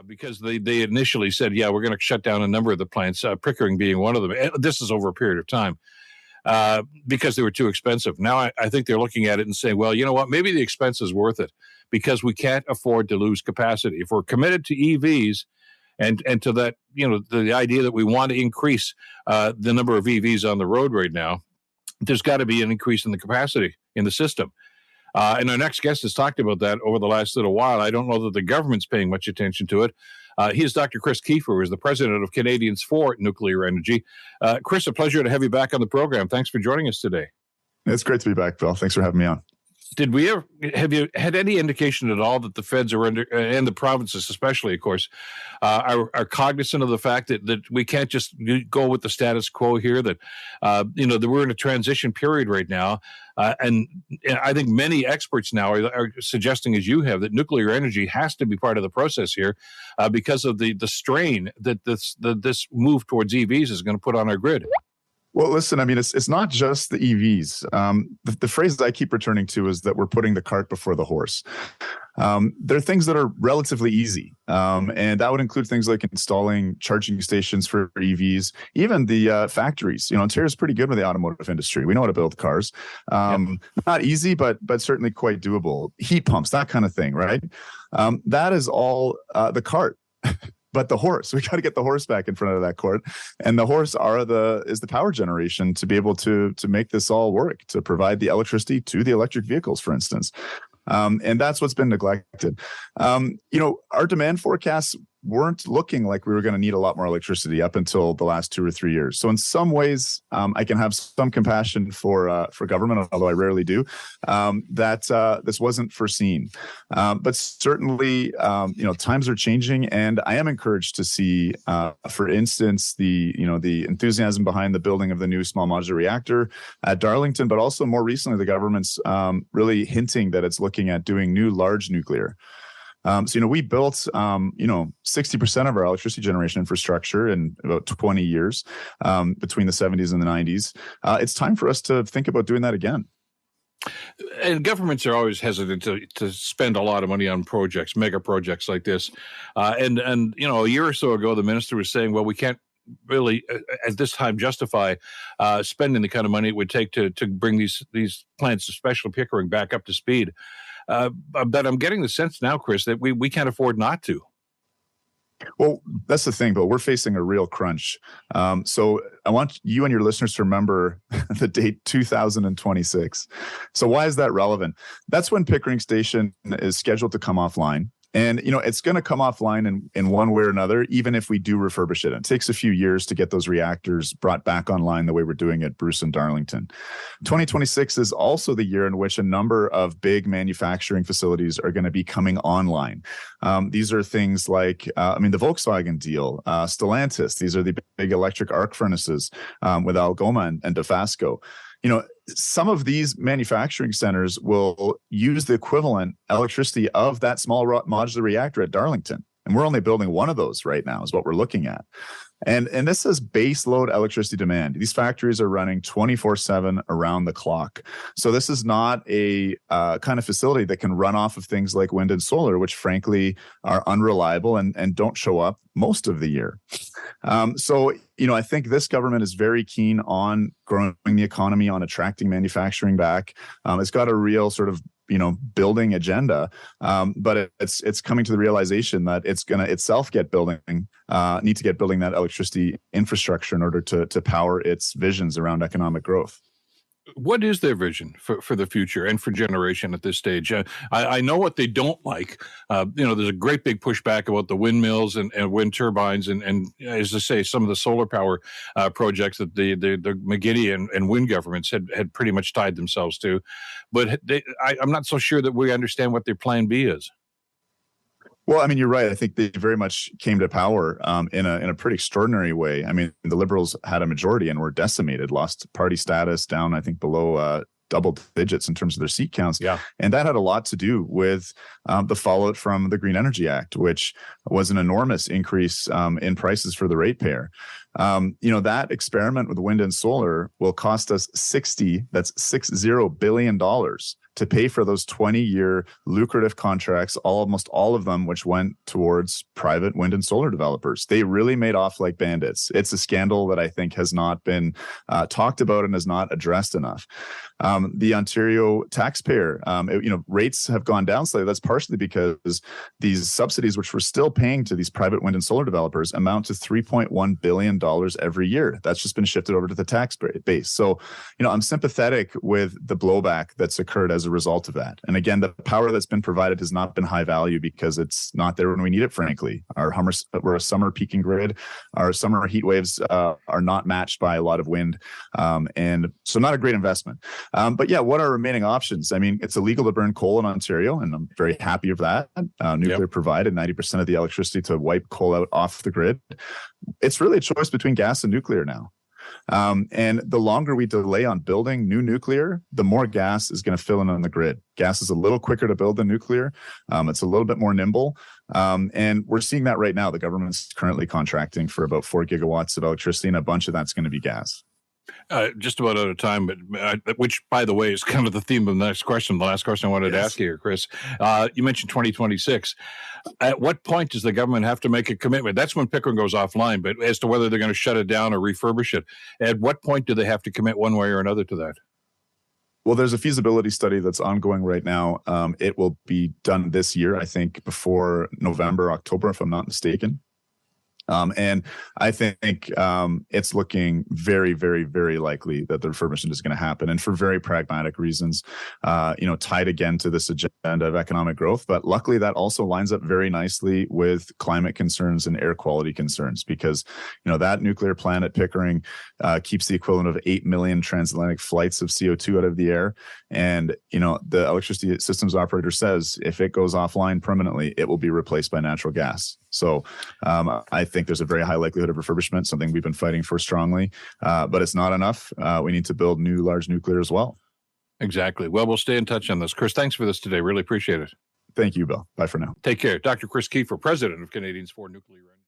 because they initially said, yeah, we're going to shut down a number of the plants, Pickering being one of them. And this is over a period of time because they were too expensive. Now I think they're looking at it and saying, well, you know what, maybe the expense is worth it because we can't afford to lose capacity. If we're committed to EVs and to that, the idea that we want to increase the number of EVs on the road right now, there's got to be an increase in the capacity in the system. And our next guest has talked about that over the last little while. I don't know that the government's paying much attention to it. He is Dr. Chris Keefer, who is the president of Canadians for Nuclear Energy. Chris, a pleasure to have you back on the program. Thanks for joining us today. It's great to be back, Bill. Thanks for having me on. Have you had any indication at all that the feds are under, and the provinces especially, of course, are cognizant of the fact that we can't just go with the status quo here, that we're in a transition period right now. And I think many experts now are suggesting, as you have, that nuclear energy has to be part of the process here because of the strain that this move towards EVs is going to put on our grid. Well, listen, I mean, it's not just the EVs. The phrase that I keep returning to is that we're putting the cart before the horse. There are things that are relatively easy, and that would include things like installing charging stations for EVs, even the factories. Ontario's pretty good with the automotive industry. We know how to build cars. Not easy, but certainly quite doable. Heat pumps, that kind of thing, right? That is all the cart. But the horse, we got to get the horse back in front of that court, and the horse is the power generation to be able to make this all work, to provide the electricity to the electric vehicles, for instance. And that's what's been neglected. Our demand forecasts weren't looking like we were going to need a lot more electricity up until the last 2 or 3 years. So in some ways, I can have some compassion for government, although I rarely do, that this wasn't foreseen. But certainly, times are changing, and I am encouraged to see, for instance, the enthusiasm behind the building of the new small modular reactor at Darlington, but also more recently, the government's really hinting that it's looking at doing new large nuclear. We built, 60% of our electricity generation infrastructure in about 20 years, between the 70s and the 90s. It's time for us to think about doing that again. And governments are always hesitant to spend a lot of money on projects, mega projects like this. And a year or so ago, the minister was saying, well, we can't really at this time justify spending the kind of money it would take to bring these plants, especially Pickering, back up to speed. But I'm getting the sense now, Chris, that we can't afford not to. Well, that's the thing, but we're facing a real crunch. So I want you and your listeners to remember the date 2026. So why is that relevant? That's when Pickering Station is scheduled to come offline. And, it's going to come offline in one way or another, even if we do refurbish it. It takes a few years to get those reactors brought back online the way we're doing at Bruce and Darlington. 2026 is also the year in which a number of big manufacturing facilities are going to be coming online. These are things like, the Volkswagen deal, Stellantis. These are the big electric arc furnaces with Algoma and Dofasco. Some of these manufacturing centers will use the equivalent electricity of that small modular reactor at Darlington. And we're only building one of those right now is what we're looking at. And this is base load electricity demand. These factories are running 24/7 around the clock. So this is not a kind of facility that can run off of things like wind and solar, which frankly are unreliable and don't show up most of the year. I think this government is very keen on growing the economy, on attracting manufacturing back. It's got a real sort of building agenda, but it's coming to the realization that it's going to itself need to get building that electricity infrastructure in order to power its visions around economic growth. What is their vision for the future and for generation at this stage? I know what they don't like. There's a great big pushback about the windmills and wind turbines and as I say, some of the solar power projects that the McGuinty and Wynne governments had pretty much tied themselves to. But I'm not so sure that we understand what their plan B is. Well, you're right. I think they very much came to power in a pretty extraordinary way. The Liberals had a majority and were decimated, lost party status down, I think, below double digits in terms of their seat counts. Yeah. And that had a lot to do with the fallout from the Green Energy Act, which was an enormous increase in prices for the ratepayer. That experiment with wind and solar will cost us $60 billion to pay for those 20-year lucrative contracts, almost all of them which went towards private wind and solar developers. They really made off like bandits. It's a scandal that I think has not been talked about and is not addressed enough. The Ontario taxpayer, rates have gone down slightly. That's partially because these subsidies, which we're still paying to these private wind and solar developers, amount to $3.1 billion every year. That's just been shifted over to the tax base. So, I'm sympathetic with the blowback that's occurred as a result of that. And again, the power that's been provided has not been high value because it's not there when we need it, frankly. We're a summer peaking grid. Our summer heat waves are not matched by a lot of wind. And so not a great investment. But yeah, what are remaining options? I mean, it's illegal to burn coal in Ontario, and I'm very happy of that. Nuclear provided 90% of the electricity to wipe coal out off the grid. It's really a choice between gas and nuclear now. And the longer we delay on building new nuclear, the more gas is going to fill in on the grid. Gas is a little quicker to build than nuclear. It's a little bit more nimble. And we're seeing that right now. The government's currently contracting for about 4 gigawatts of electricity, and a bunch of that's going to be gas. Just about out of time, but which, by the way, is kind of the theme of the next question. The last question I wanted to ask you here, Chris. You mentioned 2026. At what point does the government have to make a commitment? That's when Pickering goes offline, but as to whether they're going to shut it down or refurbish it, at what point do they have to commit one way or another to that? Well, there's a feasibility study that's ongoing right now. It will be done this year, I think, before November, October, if I'm not mistaken. And I think it's looking very, very, very likely that the refurbishment is going to happen, and for very pragmatic reasons, tied again to this agenda of economic growth. But luckily, that also lines up very nicely with climate concerns and air quality concerns, because that nuclear plant at Pickering keeps the equivalent of 8 million transatlantic flights of CO2 out of the air. And the electricity systems operator says if it goes offline permanently, it will be replaced by natural gas. So I think there's a very high likelihood of refurbishment, something we've been fighting for strongly, but it's not enough. We need to build new large nuclear as well. Exactly. Well, we'll stay in touch on this. Chris, thanks for this today. Really appreciate it. Thank you, Bill. Bye for now. Take care. Dr. Chris Keefer, president of Canadians for Nuclear Energy.